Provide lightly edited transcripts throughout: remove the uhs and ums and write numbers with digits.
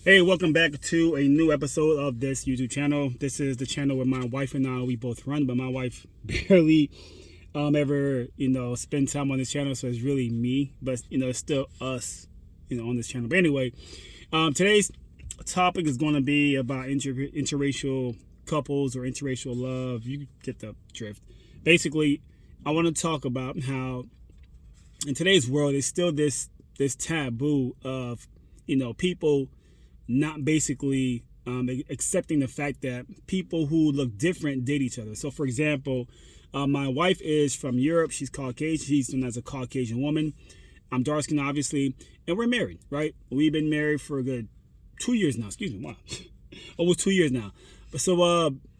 Hey, welcome back to a new episode of this YouTube channel. This is the channel where my wife and I, we both run, but my wife barely ever, spend time on this channel. So it's really me, but, it's still us, on this channel. But anyway, today's topic is going to be about interracial couples or interracial love. You get the drift. Basically, I want to talk about how in today's world, it's still this taboo of, people not basically accepting the fact that people who look different date each other. So, for example, my wife is from Europe. She's Caucasian. She's known as a Caucasian woman. I'm dark skinned, obviously, and we're married, right? We've been married for a good 2 years now. Excuse me, wow, almost 2 years now. But so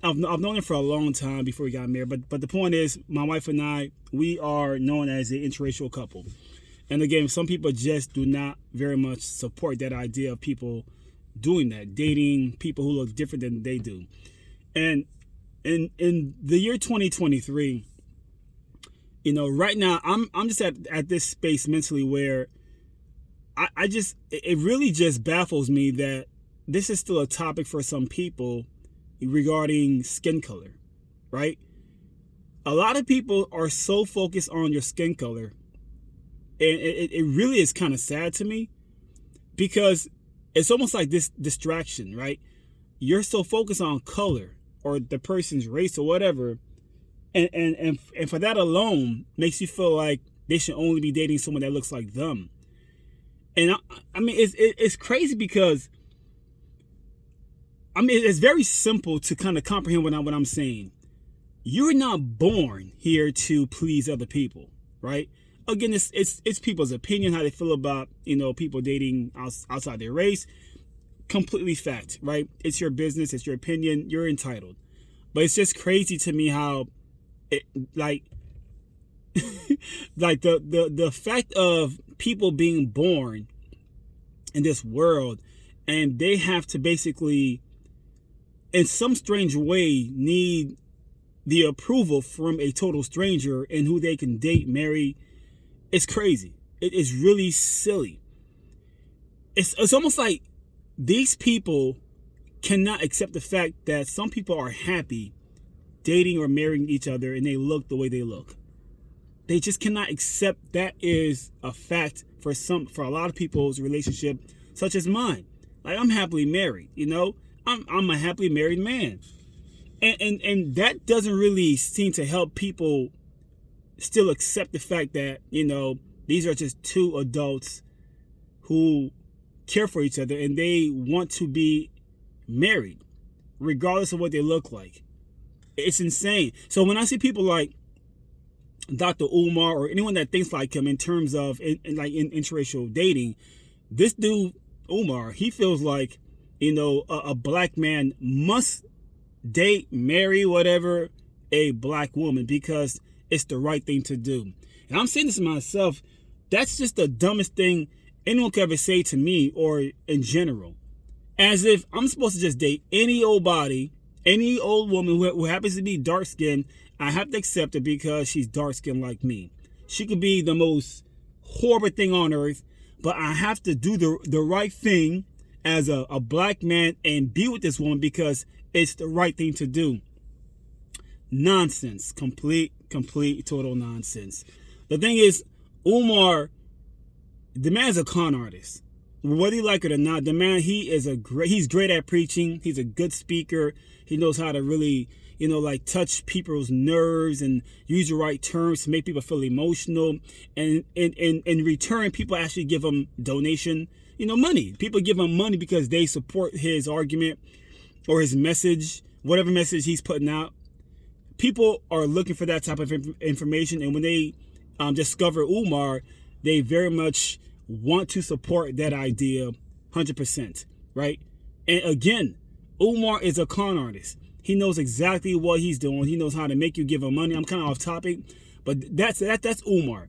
I've known her for a long time before we got married. But the point is, my wife and I, we are known as an interracial couple. And again, some people just do not very much support that idea of people doing that, dating people who look different than they do. And in the year 2023, right now I'm just at this space mentally where I just, it really just baffles me that this is still a topic for some people regarding skin color, right? A lot of people are so focused on your skin color, and it really is kind of sad to me, because it's almost like this distraction, right? You're so focused on color or the person's race or whatever, and for that alone makes you feel like they should only be dating someone that looks like them. And I mean, it's crazy, because I mean, it's very simple to kind of comprehend what I'm saying. You're not born here to please other people, right? Again, it's people's opinion, how they feel about, people dating outside their race. Completely fact, right? It's your business, it's your opinion, you're entitled. But it's just crazy to me how it, like like the fact of people being born in this world, and they have to basically, in some strange way, need the approval from a total stranger and who they can date, marry. It's crazy. It is really silly. It's almost like these people cannot accept the fact that some people are happy dating or marrying each other and they look the way they look. They just cannot accept that is a fact for a lot of people's relationship, such as mine. Like, I'm happily married, I'm a happily married man. And that doesn't really seem to help people still accept the fact that, these are just two adults who care for each other and they want to be married regardless of what they look like. It's insane. So when I see people like Dr. Umar or anyone that thinks like him in terms of in interracial dating, this dude Umar, he feels like, a black man must date, marry, whatever, a black woman because it's the right thing to do. And I'm saying this to myself, that's just the dumbest thing anyone could ever say to me or in general. As if I'm supposed to just date any old body, any old woman who happens to be dark skinned. I have to accept it because she's dark skinned like me. She could be the most horrible thing on earth, but I have to do the right thing as a black man and be with this woman because it's the right thing to do. Nonsense. Complete, total nonsense. The thing is, Umar, the man's a con artist. Whether you like it or not, the man, he's great at preaching. He's a good speaker. He knows how to really, touch people's nerves and use the right terms to make people feel emotional. And in return, people actually give him donation, money. People give him money because they support his argument or his message, whatever message he's putting out. People are looking for that type of information, and when they discover Umar, they very much want to support that idea 100%, right? And again, Umar is a con artist. He knows exactly what he's doing. He knows how to make you give him money. I'm kind of off topic, but that's Umar.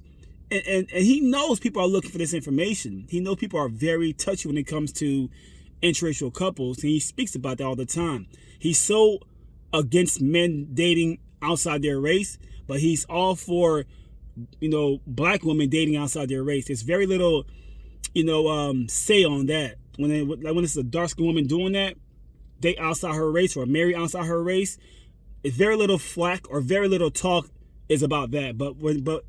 And he knows people are looking for this information. He knows people are very touchy when it comes to interracial couples, and he speaks about that all the time. He's so against men dating outside their race, but he's all for, black women dating outside their race. There's very little, say on that when it's a dark skinned woman doing that, date outside her race or marry outside her race, very little flack or very little talk is about that. But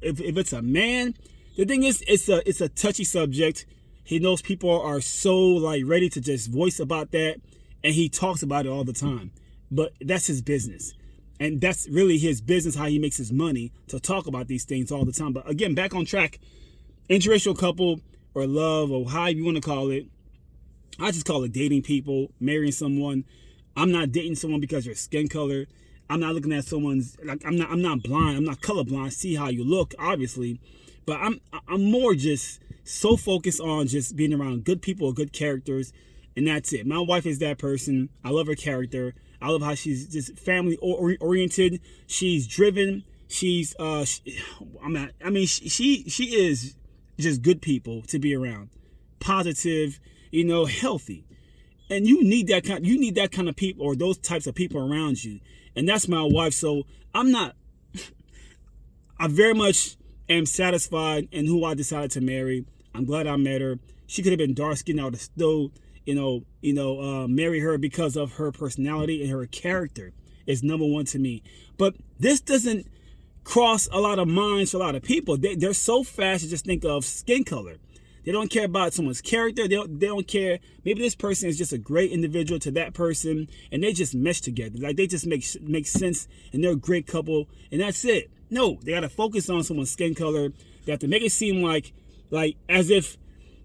if it's a man, the thing is, it's a touchy subject. He knows people are so like ready to just voice about that, and he talks about it all the time. But that's his business, and that's really his business, how he makes his money, to talk about these things all the time. But again, back on track, interracial couple or love or however you want to call it, I just call it dating people, marrying someone. I'm not dating someone because of your skin color. I'm not looking at someone's, like, I'm not blind. I'm not colorblind. See how you look, obviously. But I'm more just so focused on just being around good people, good characters, and that's it. My wife is that person. I love her character. I love how she's just family oriented. She's driven. She's she is just good people to be around. Positive, healthy. And you need that kind of people, or those types of people around you. And that's my wife. So I very much am satisfied in who I decided to marry. I'm glad I met her. She could have been dark skinned. I would have still, marry her because of her personality and her character is number one to me. But this doesn't cross a lot of minds for a lot of people. They're so fast to just think of skin color. They don't care about someone's character. They don't care. Maybe this person is just a great individual to that person, and they just mesh together. Like, they just make sense, and they're a great couple, and that's it. No, they got to focus on someone's skin color. They have to make it seem like as if,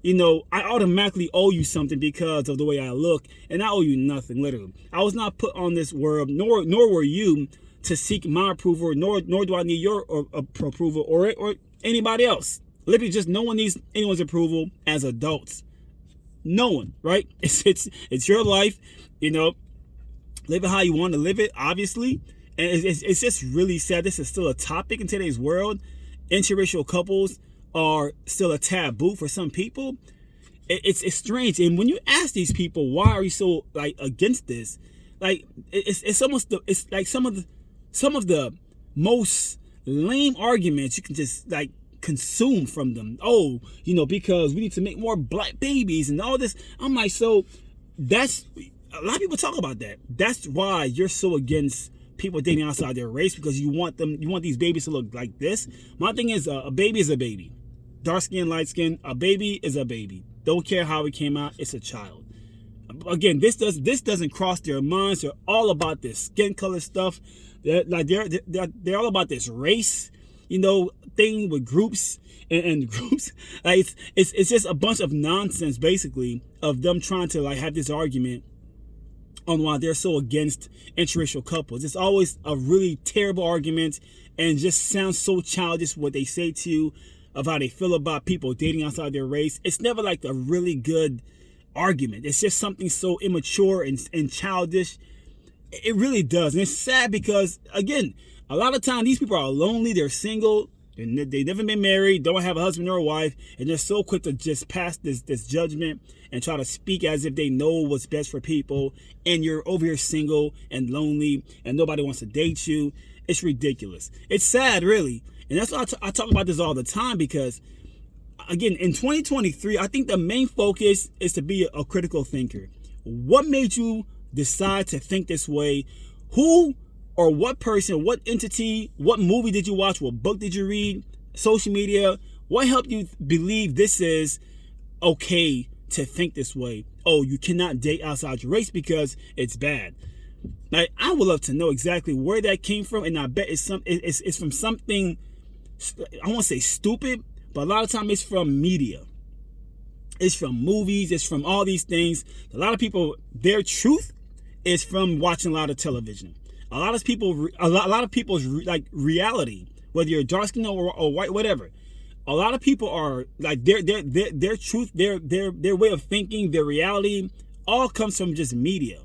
I automatically owe you something because of the way I look, and I owe you nothing, literally. I was not put on this world, nor were you, to seek my approval, nor do I need your approval or anybody else. Literally, just no one needs anyone's approval as adults. No one, right? It's your life, live it how you want to live it, obviously. And it's just really sad. This is still a topic in today's world. Interracial couples are still a taboo for some people. It's strange. And when you ask these people, why are you so against this? It's almost it's like some of the most lame arguments you can just consume from them. Oh, because we need to make more black babies and all this. I'm like, so that's a lot of people talk about that. That's why you're so against people dating outside their race, because you want these babies to look like this. My thing is, a baby is a baby. Dark skin, light skin, a baby is a baby. Don't care how it came out, it's a child. Again, this doesn't cross their minds. They're all about this skin color stuff. They're all about this race, thing with groups and groups. It's just a bunch of nonsense, basically, of them trying to have this argument on why they're so against interracial couples. It's always a really terrible argument, and just sounds so childish what they say to you of how they feel about people dating outside their race. It's never a really good argument. It's just something so immature and childish. It really does. And it's sad because, again, a lot of times these people are lonely, they're single, and they've never been married, don't have a husband or a wife, and they're so quick to just pass this judgment and try to speak as if they know what's best for people, and you're over here single and lonely and nobody wants to date you. It's ridiculous. It's sad, really. And that's why I talk about this all the time, because, again, in 2023, I think the main focus is to be a critical thinker. What made you decide to think this way? Who or what person, what entity, what movie did you watch? What book did you read? Social media? What helped you believe this is okay to think this way? Oh, you cannot date outside your race because it's bad. I would love to know exactly where that came from, and I bet it's from something, I won't say stupid, but a lot of time it's from media. It's from movies. It's from all these things. A lot of people, their truth is from watching a lot of television. A lot of people's reality, whether you're dark skinned or white, whatever. A lot of people are their truth, their way of thinking, their reality, all comes from just media.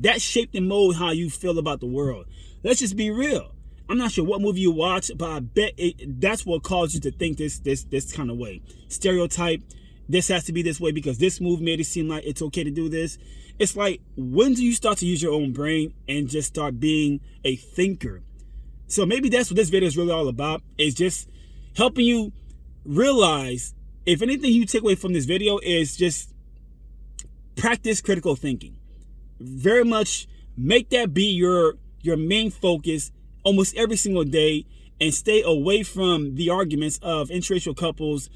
That shaped and mold how you feel about the world. Let's just be real. I'm not sure what movie you watch, but I bet that's what caused you to think this kind of way. Stereotype. This has to be this way because this movie made it seem like it's okay to do this. It's like, when do you start to use your own brain and just start being a thinker? So maybe that's what this video is really all about, is just helping you realize, if anything you take away from this video is just practice critical thinking. Very much make that be your main focus almost every single day, and stay away from the arguments of interracial couples,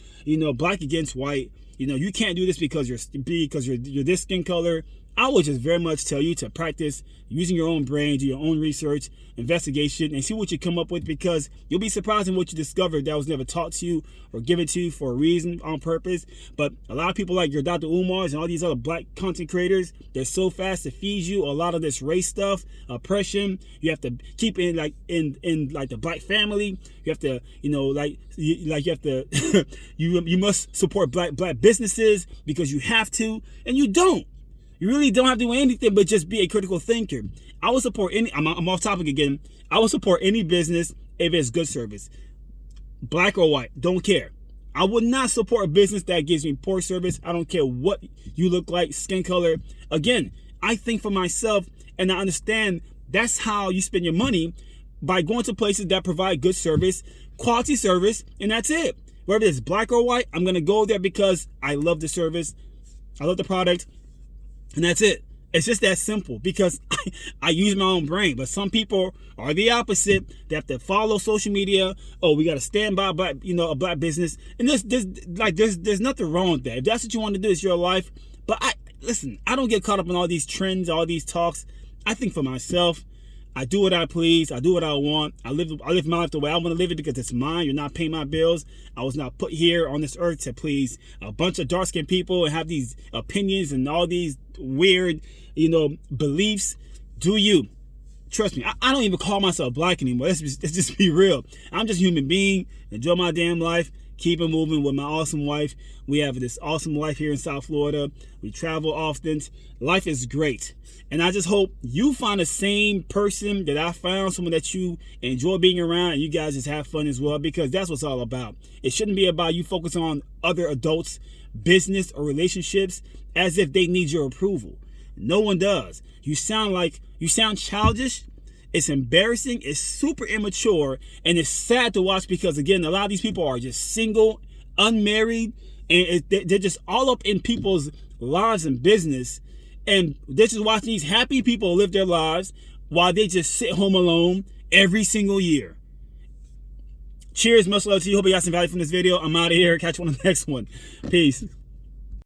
black against white. You can't do this because you're this skin color. I would just very much tell you to practice using your own brain, do your own research, investigation, and see what you come up with, because you'll be surprised in what you discover that was never taught to you or given to you for a reason, on purpose. But a lot of people like your Dr. Umars and all these other black content creators, they're so fast to feed you a lot of this race stuff, oppression. You have to keep in the black family. You have to, you have to, you must support black businesses because you have to, and you don't. You really don't have to do anything but just be a critical thinker. I will support I'm off topic again. I will support any business if it's good service. Black or white, don't care. I would not support a business that gives me poor service. I don't care what you look like, skin color. Again, I think for myself, and I understand that's how you spend your money, by going to places that provide good service, quality service, and that's it. Whether it's black or white, I'm going to go there because I love the service, I love the product, and that's it. It's just that simple, because I use my own brain. But some people are the opposite. They have to follow social media. Oh, we got to stand by black, a black business. And there's nothing wrong with that. If that's what you want to do, it's your life. But listen, I don't get caught up in all these trends, all these talks. I think for myself, I do what I please. I do what I want. I live my life the way I want to live it, because it's mine. You're not paying my bills. I was not put here on this earth to please a bunch of dark-skinned people and have these opinions and all these weird, beliefs. Do you? Trust me, I don't even call myself black anymore. Let's just be real. I'm just a human being. Enjoy my damn life. Keep it moving with my awesome wife. We have this awesome life here in South Florida. We travel often. Life is great. And I just hope you find the same person that I found, someone that you enjoy being around, and you guys just have fun as well, because that's what it's all about. It shouldn't be about you focusing on other adults' business or relationships as if they need your approval. No one does. You sound childish. It's embarrassing. It's super immature, and it's sad to watch, because again, a lot of these people are just single, unmarried, and they're just all up in people's lives and business, and they're just watching these happy people live their lives while they just sit home alone every single year. Cheers, much love to you. Hope you got some value from this video. I'm out of here. Catch you on the next one. Peace.